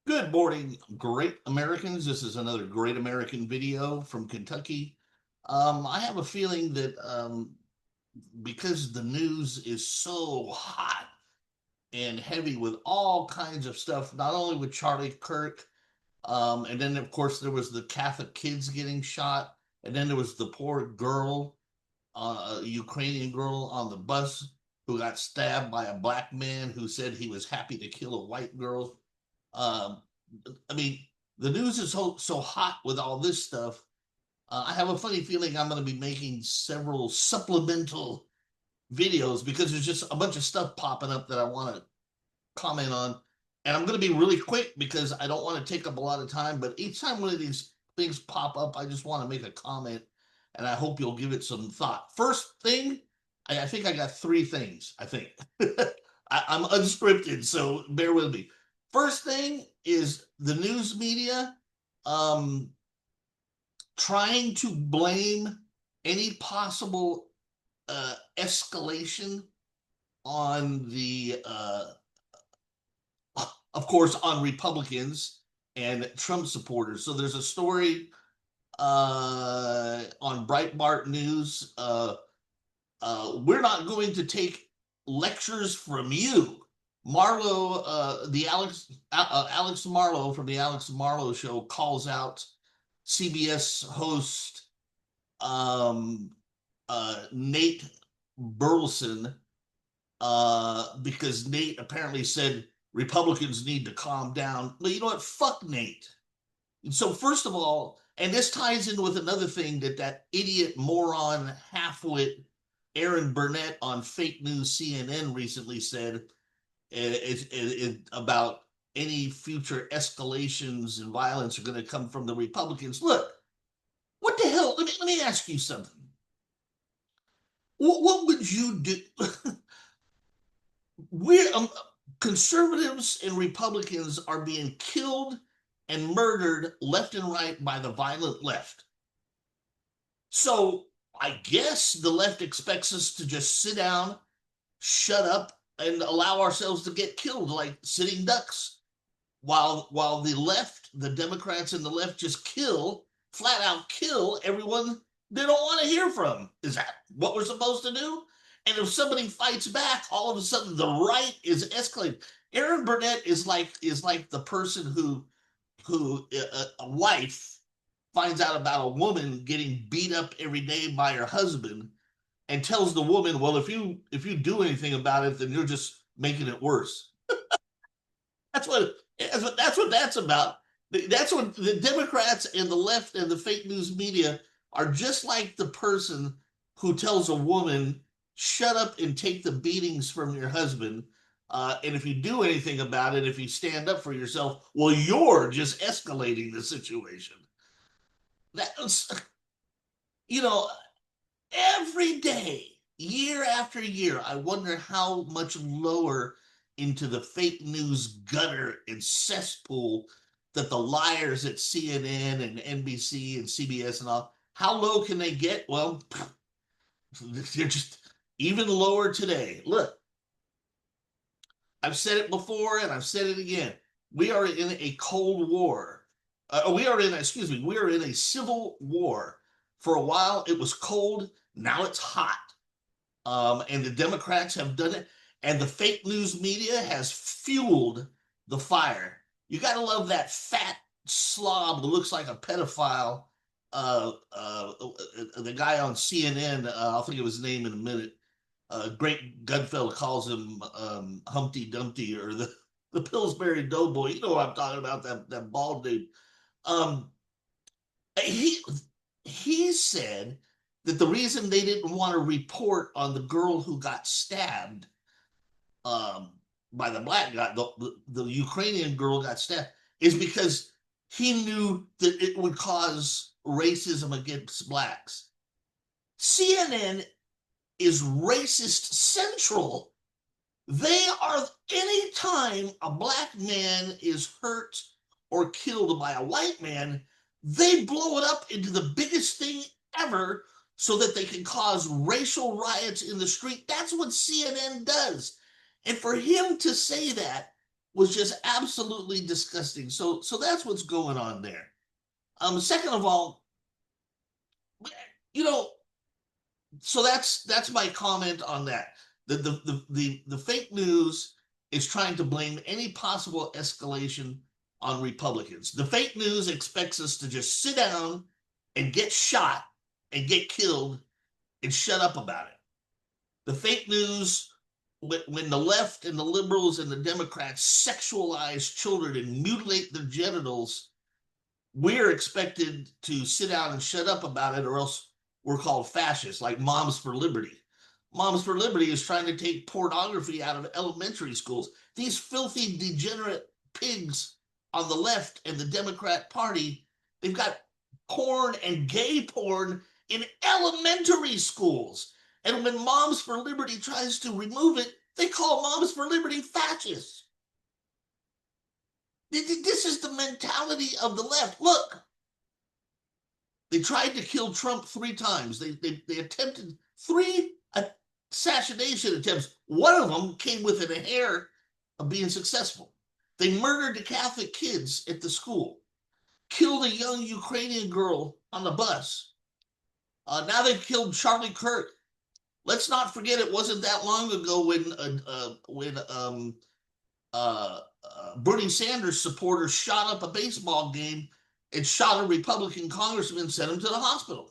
Good morning, great Americans. This is another great American video from Kentucky. I have a feeling that because the news is so hot and heavy with all kinds of stuff, not only with Charlie Kirk, and then of course there was the Catholic kids getting shot, and then there was the poor girl, a Ukrainian girl on the bus who got stabbed by a black man who said he was happy to kill a white girl. Um, I mean, the news is so hot with all this stuff. I have a funny feeling I'm going to be making several supplemental videos because there's just a bunch of stuff popping up that I want to comment on. And I'm going to be really quick because I don't want to take up a lot of time. But each time one of these things pop up, I just want to make a comment and I hope you'll give it some thought. First thing, I think I got three things, I think. I'm unscripted, so bear with me. First thing is the news media um, trying to blame any possible escalation on of course, on Republicans and Trump supporters. So there's a story on Breitbart News. We're not going to take lectures from you. Marlow, the Alex Marlow from the Alex Marlow Show calls out CBS host Nate Burleson because Nate apparently said Republicans need to calm down. Well, you know what? Fuck Nate. And so, first of all, and this ties in with another thing that idiot moron halfwit Aaron Burnett on fake news CNN recently said about any future escalations and violence are going to come from the Republicans. Look, what the hell? Let me ask you something. What would you do? We're conservatives and Republicans are being killed and murdered left and right by the violent left. So I guess the left expects us to just sit down, shut up, and allow ourselves to get killed like sitting ducks, while the left, the Democrats and the left, just flat out kill everyone they don't want to hear from. Is that what we're supposed to do? And if somebody fights back, all of a sudden the right is escalating. Aaron Burnett is like the person who a wife finds out about a woman getting beat up every day by her husband and tells the woman, well, if you do anything about it, then you're just making it worse. That's about. That's what the Democrats and the left and the fake news media are just like the person who tells a woman, shut up and take the beatings from your husband. And if you do anything about it, if you stand up for yourself, well, you're just escalating the situation. That's, you know, every day, year after year, I wonder how much lower into the fake news gutter and cesspool that the liars at CNN and NBC and CBS and all, how low can they get? Well, they're just even lower today. Look, I've said it before and I've said it again. We are in a Cold War. We are in a civil war. For a while, it was cold. Now it's hot. And the Democrats have done it. And the fake news media has fueled the fire. You got to love that fat slob that looks like a pedophile. The guy on CNN, I'll think of his name in a minute. Great Gudfeld calls him Humpty Dumpty or the Pillsbury Doughboy. You know what I'm talking about, that bald dude. Um, he said that the reason they didn't want to report on the girl who got stabbed by the black guy, the Ukrainian girl got stabbed, is because he knew that it would cause racism against blacks. CNN is racist central. They are, anytime a black man is hurt or killed by a white man, they blow it up into the biggest thing ever so that they can cause racial riots in the street. That's what CNN does. And for him to say that was just absolutely disgusting. So that's what's going on there. Second of all, you know, so that's my comment on that. The fake news is trying to blame any possible escalation on Republicans. The fake news expects us to just sit down and get shot and get killed and shut up about it. The fake news, when the left and the liberals and the Democrats sexualize children and mutilate their genitals, we're expected to sit down and shut up about it, or else we're called fascists, like Moms for Liberty. Moms for Liberty is trying to take pornography out of elementary schools. These filthy, degenerate pigs on the left and the Democrat Party, they've got porn and gay porn in elementary schools. And when Moms for Liberty tries to remove it, they call Moms for Liberty fascists. This is the mentality of the left. Look, they tried to kill Trump 3 times. They attempted 3 assassination attempts. One of them came within a hair of being successful. They murdered the Catholic kids at the school, killed a young Ukrainian girl on the bus. Now they've killed Charlie Kirk. Let's not forget it wasn't that long ago when Bernie Sanders supporters shot up a baseball game and shot a Republican congressman and sent him to the hospital.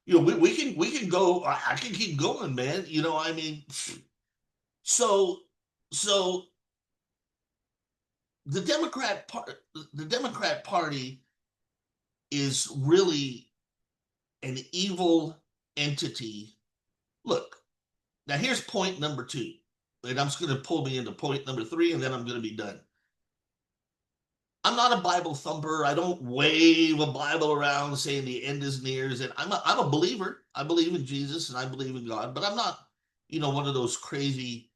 You know, we can go. I can keep going, man. You know, I mean, so the Democrat Party is really an evil entity. Look, now here's point number 2. And I'm just going to pull me into point number 3, and then I'm going to be done. I'm not a Bible thumper. I don't wave a Bible around saying the end is near. And I'm a believer. I believe in Jesus and I believe in God, but I'm not, one of those crazy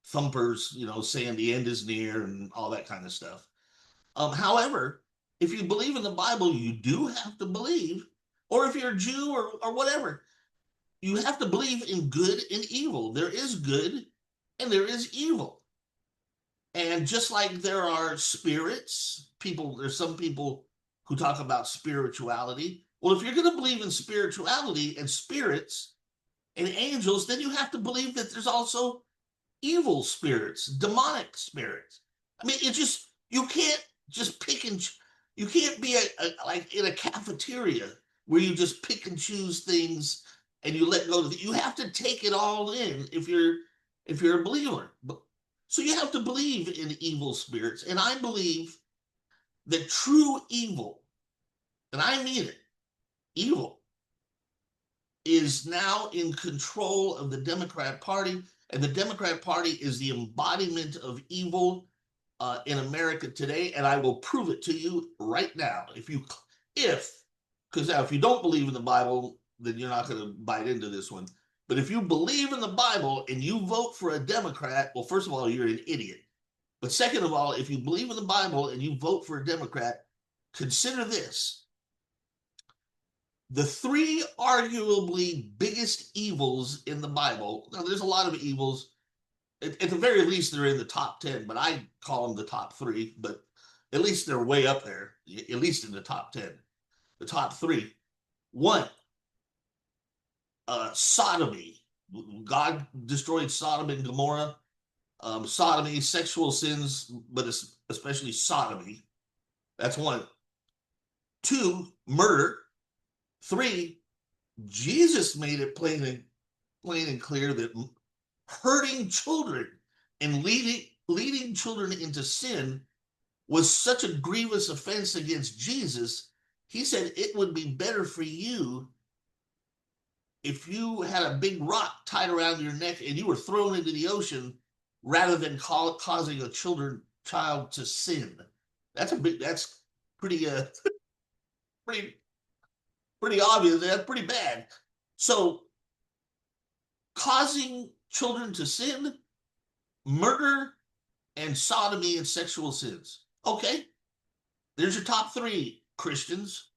thumpers, saying the end is near and all that kind of stuff. However, if you believe in the Bible, you do have to believe, or if you're a Jew or whatever, you have to believe in good and evil. There is good and there is evil. And just like there are spirits, there's some people who talk about spirituality. Well, if you're going to believe in spirituality and spirits and angels, then you have to believe that there's also evil spirits, demonic spirits. I mean, you can't just pick and you can't be like in a cafeteria where you just pick and choose things and you let go. You have to take it all in if you're a believer. So you have to believe in evil spirits. And I believe that true evil, and I mean it, evil, is now in control of the Democrat Party. And the Democrat Party is the embodiment of evil in America today. And I will prove it to you right now. Because now if you don't believe in the Bible, then you're not going to bite into this one. But if you believe in the Bible and you vote for a Democrat, well, first of all, you're an idiot. But second of all, if you believe in the Bible and you vote for a Democrat, consider this. The 3 arguably biggest evils in the Bible, now there's a lot of evils. At the very least, they're in the top 10, but I call them the top 3, but at least they're way up there, at least in the top 10. The top 3. 1, sodomy. God destroyed Sodom and Gomorrah. Sodomy, sexual sins, but especially sodomy. That's 1. 2, murder. 3, Jesus made it plain and clear that hurting children and leading children into sin was such a grievous offense against Jesus. He said it would be better for you if you had a big rock tied around your neck and you were thrown into the ocean rather than causing a child to sin. That's pretty pretty obvious. That's pretty bad. So causing children to sin, murder, and sodomy and sexual sins. Okay, there's your top 3, Christians.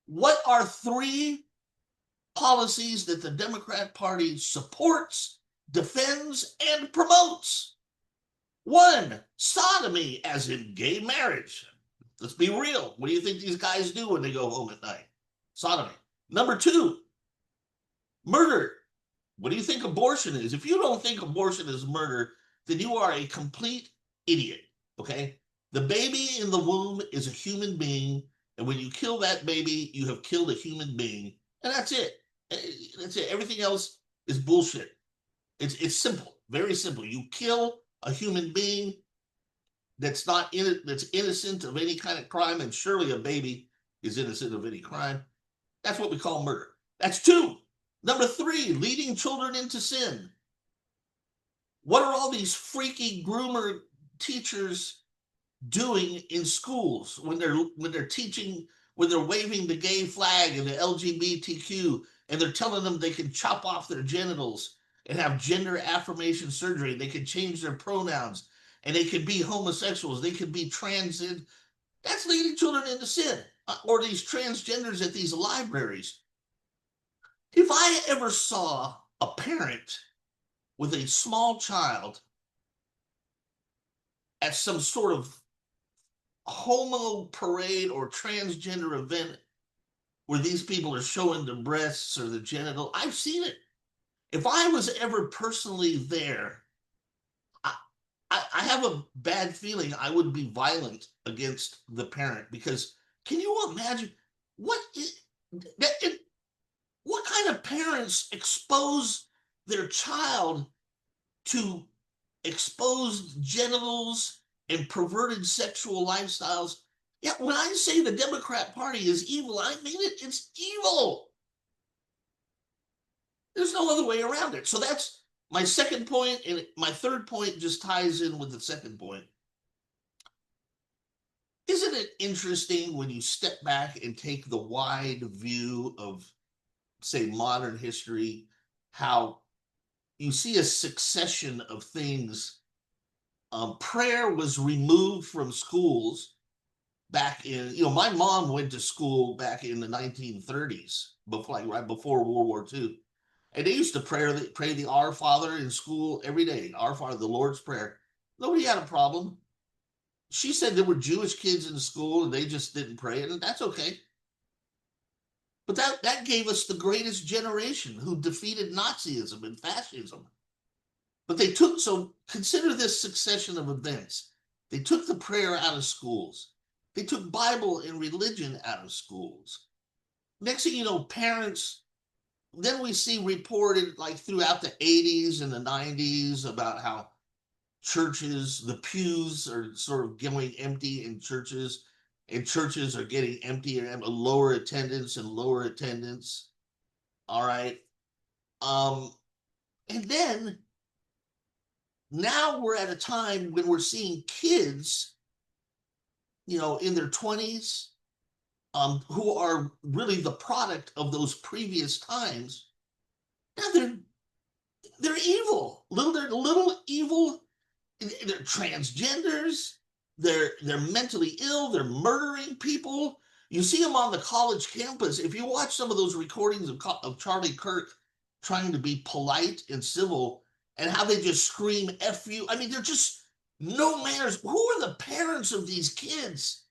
What are 3 policies that the Democrat Party supports, defends, and promotes? One, sodomy, as in gay marriage. Let's be real. What do you think these guys do when they go home at night? Sodomy. Number two, murder. What do you think abortion is? If you don't think abortion is murder, then you are a complete idiot. Okay? The baby in the womb is a human being, and when you kill that baby, you have killed a human being, and that's it. That's it. Everything else is bullshit. It's simple, very simple. You kill a human being that's innocent of any kind of crime, and surely a baby is innocent of any crime. That's what we call murder. That's two. Number three, leading children into sin. What are all these freaky groomer teachers doing in schools when they're teaching, when they're waving the gay flag and the LGBTQ, and they're telling them they can chop off their genitals and have gender affirmation surgery, they can change their pronouns, and they could be homosexuals, they could be trans. That's leading children into sin. Or these transgenders at these libraries. If I ever saw a parent with a small child at some sort of homo parade or transgender event where these people are showing the breasts or the genital, I've seen it. If I was ever personally there, I have a bad feeling I would be violent against the parent, because can you imagine what kind of parents expose their child to exposed genitals and perverted sexual lifestyles? Yeah, when I say the Democrat Party is evil, I mean it. It's evil. There's no other way around it. So that's my second point, and my third point just ties in with the second point. Isn't it interesting when you step back and take the wide view of, say, modern history, how you see a succession of things? Prayer was removed from schools back in, my mom went to school back in the 1930s, before, like right before World War II. And they used to pray the Our Father in school every day. Our Father, the Lord's Prayer. Nobody had a problem. She said there were Jewish kids in school and they just didn't pray, and that's okay. But that gave us the greatest generation who defeated Nazism and fascism. But consider this succession of events. They took the prayer out of schools. They took Bible and religion out of schools. Next thing you know, parents, then we see reported like throughout the 80s and the 90s about how churches, the pews are sort of going empty in churches, and churches are getting emptier and lower attendance and lower attendance. All right. And then now we're at a time when we're seeing kids, in their 20s, who are really the product of those previous times. Now they're evil. They're little evil. They're transgenders. They're mentally ill. They're murdering people. You see them on the college campus. If you watch some of those recordings of Charlie Kirk trying to be polite and civil, and how they just scream F you. I mean, they're just no manners. Who are the parents of these kids?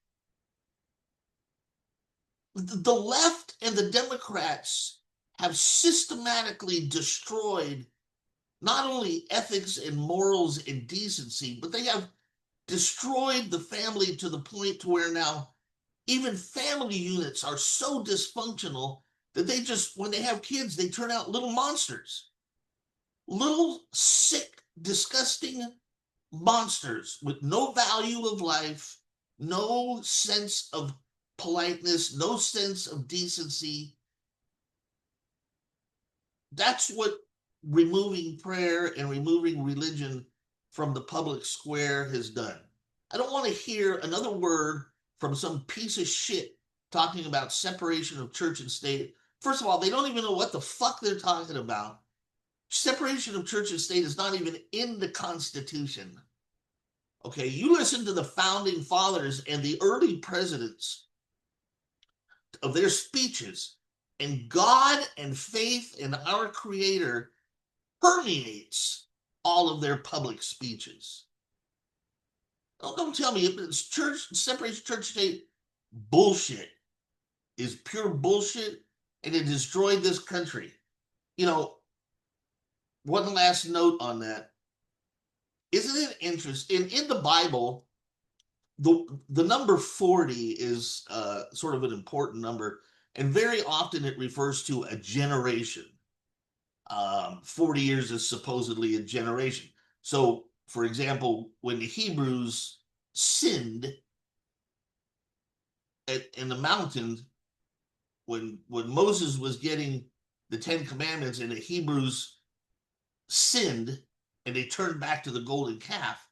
The left and the Democrats have systematically destroyed not only ethics and morals and decency, but they have destroyed the family to the point to where now even family units are so dysfunctional that they just, when they have kids, they turn out little monsters. Little, sick, disgusting monsters with no value of life, no sense of politeness, no sense of decency. That's what removing prayer and removing religion from the public square has done. I don't want to hear another word from some piece of shit talking about separation of church and state. First of all, they don't even know what the fuck they're talking about. Separation of church and state is not even in the Constitution. Okay, you listen to the founding fathers and the early presidents of their speeches, and God and faith in our Creator permeates all of their public speeches. Oh, don't tell me it's church separation church state bullshit is pure bullshit, and it destroyed this country. You know, one last note on that. Isn't it interesting? In the Bible, the number 40 is sort of an important number, and very often it refers to a generation. 40 years is supposedly a generation. So, for example, when the Hebrews sinned in the mountains, when Moses was getting the Ten Commandments and the Hebrews sinned and they turned back to the golden calf,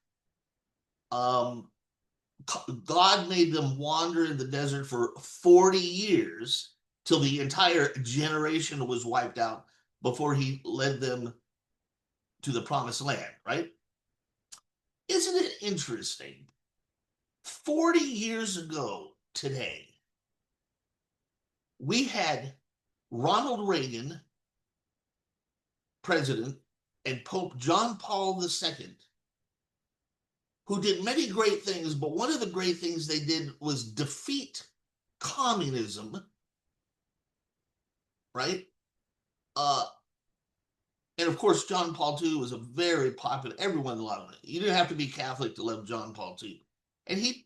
God made them wander in the desert for 40 years till the entire generation was wiped out before he led them to the promised land, right? Isn't it interesting? 40 years ago today, we had Ronald Reagan, president, and Pope John Paul II, who did many great things, but one of the great things they did was defeat communism, right? And of course, John Paul II was a very popular, everyone loved it. You didn't have to be Catholic to love John Paul II. And he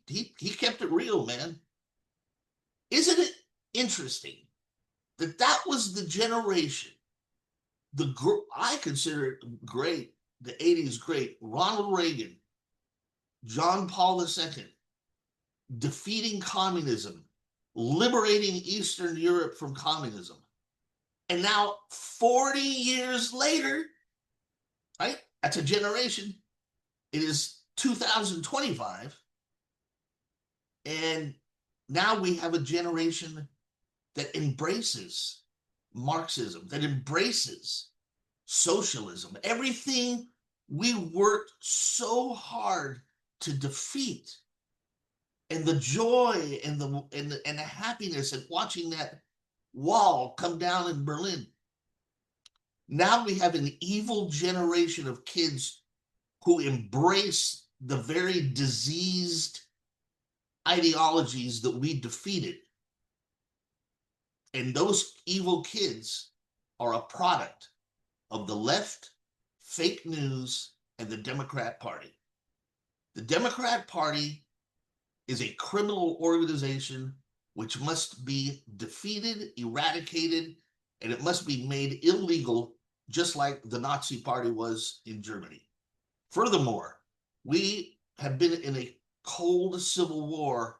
kept it real, man. Isn't it interesting that that was the generation, I consider it great, the 80s great, Ronald Reagan, John Paul II, defeating communism, liberating Eastern Europe from communism. And now 40 years later, right? That's a generation. It is 2025. And now we have a generation that embraces Marxism, that embraces socialism, everything we worked so hard to defeat, and the joy and the happiness at watching that wall come down in Berlin. Now we have an evil generation of kids who embrace the very diseased ideologies that we defeated. And those evil kids are a product of the left, fake news, and the Democrat Party. The Democrat Party is a criminal organization which must be defeated, eradicated, and it must be made illegal, just like the Nazi Party was in Germany. Furthermore, we have been in a cold civil war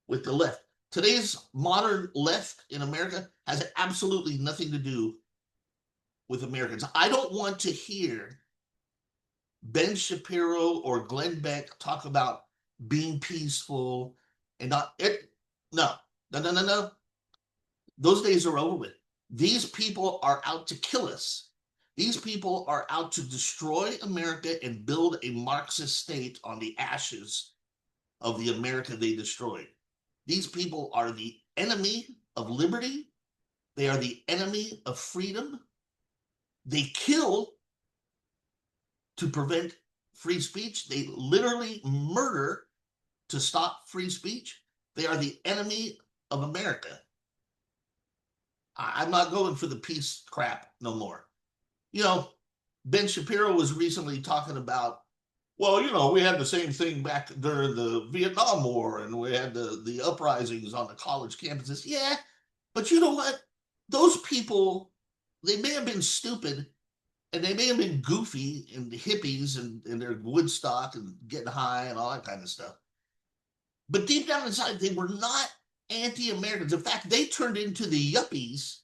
with the left. Today's modern left in America has absolutely nothing to do with Americans. I don't want to hear Ben Shapiro or Glenn Beck talk about being peaceful and not it. No. Those days are over with. These people are out to kill us. These people are out to destroy America and build a Marxist state on the ashes of the America they destroyed. These people are the enemy of liberty. They are the enemy of freedom. They kill to prevent free speech. They literally murder to stop free speech. They are the enemy of America. I'm not going for the peace crap no more. You know, Ben Shapiro was recently talking about, well, you know, we had the same thing back during the Vietnam War, and we had the uprisings on the college campuses. Yeah, but you know what? Those people, they may have been stupid, and they may have been goofy and hippies and their Woodstock and getting high and all that kind of stuff. But deep down inside, they were not anti-Americans. In fact, they turned into the yuppies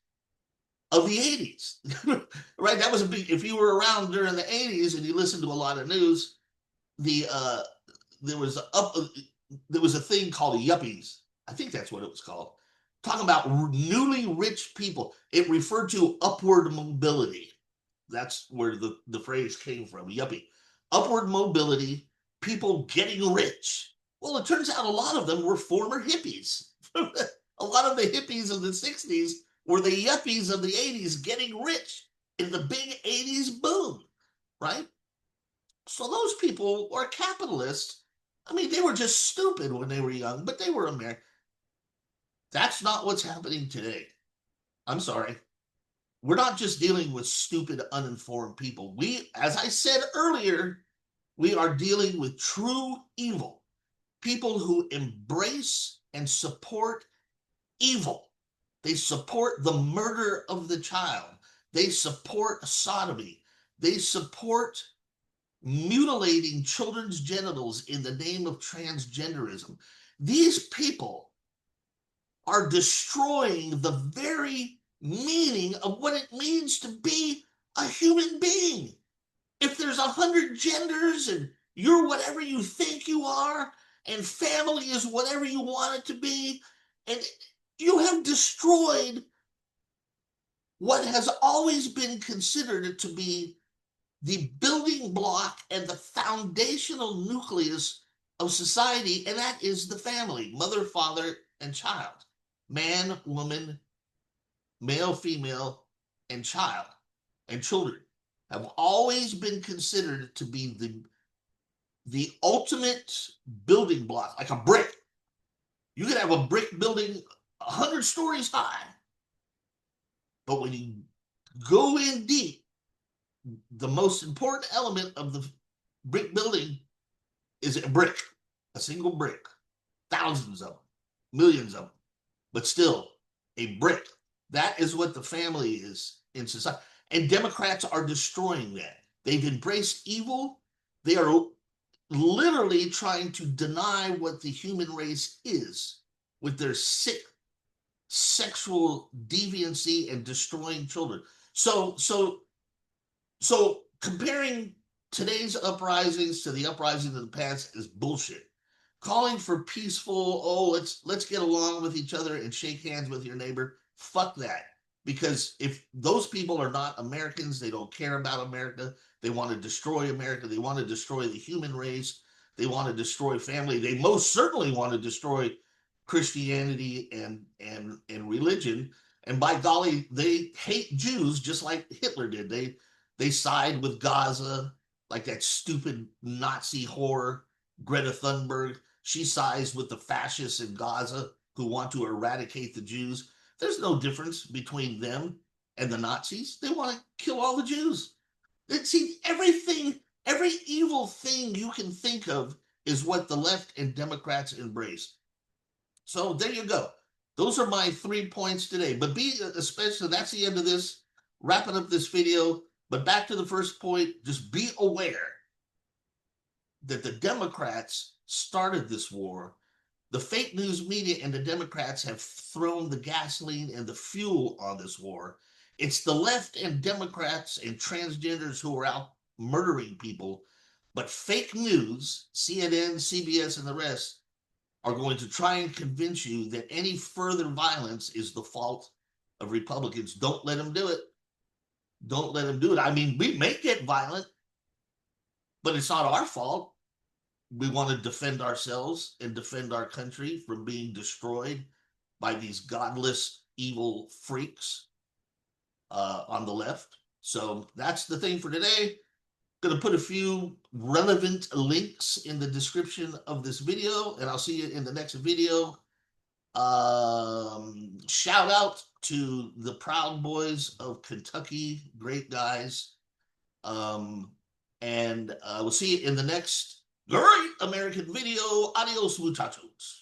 of the 80s, right? That was a big, if you were around during the 80s and you listened to a lot of news, there was a thing called yuppies. I think that's what it was called. Talking about newly rich people. It referred to upward mobility. That's where the phrase came from, yuppie. Upward mobility, people getting rich. Well, it turns out a lot of them were former hippies. A lot of the hippies of the 60s were the yuppies of the 80s getting rich in the big 80s boom, right? So those people are capitalists I mean, they were just stupid when they were young, but they were American. That's not what's happening today. I'm sorry. We're not just dealing with stupid, uninformed people. As I said earlier, we are dealing with true evil. People who embrace and support evil. They support the murder of the child. They support sodomy. They support mutilating children's genitals in the name of transgenderism. These people are destroying the very meaning of what it means to be a human being. If there's 100 genders and you're whatever you think you are, and family is whatever you want it to be, and you have destroyed what has always been considered to be the building block and the foundational nucleus of society, and that is the family, mother, father, and child, man, woman, male, female, and child, and children have always been considered to be the ultimate building block, like a brick. You could have a brick building 100 stories high, but when you go in deep, the most important element of the brick building is a brick, a single brick, thousands of them, millions of them, but still a brick. That is what the family is in society. And Democrats are destroying that. They've embraced evil. They are literally trying to deny what the human race is with their sick sexual deviancy and destroying children. So comparing today's uprisings to the uprisings of the past is bullshit. Calling for peaceful, oh, let's get along with each other and shake hands with your neighbor. Fuck that. Because if those people are not Americans, they don't care about America. They want to destroy America. They want to destroy the human race. They want to destroy family. They most certainly want to destroy Christianity and religion. And by golly, they hate Jews just like Hitler did. They side with Gaza, like that stupid Nazi whore, Greta Thunberg. She sides with the fascists in Gaza who want to eradicate the Jews. There's no difference between them and the Nazis. They want to kill all the Jews. See, everything, every evil thing you can think of is what the left and Democrats embrace. So there you go. Those are my 3 points today. But especially, that's the end of this, wrapping up this video. But back to the first point, just be aware that the Democrats started this war. The fake news media and the Democrats have thrown the gasoline and the fuel on this war. It's the left and Democrats and transgenders who are out murdering people. But fake news, CNN, CBS, and the rest are going to try and convince you that any further violence is the fault of Republicans. Don't let them do it. Don't let them do it. I mean, we may get violent, but it's not our fault. We want to defend ourselves and defend our country from being destroyed by these godless, evil freaks on the left. So that's the thing for today. Going to put a few relevant links in the description of this video, and I'll see you in the next video. Shout out to the Proud Boys of Kentucky, great guys. And we'll see you in the next great American video. Adios, muchachos.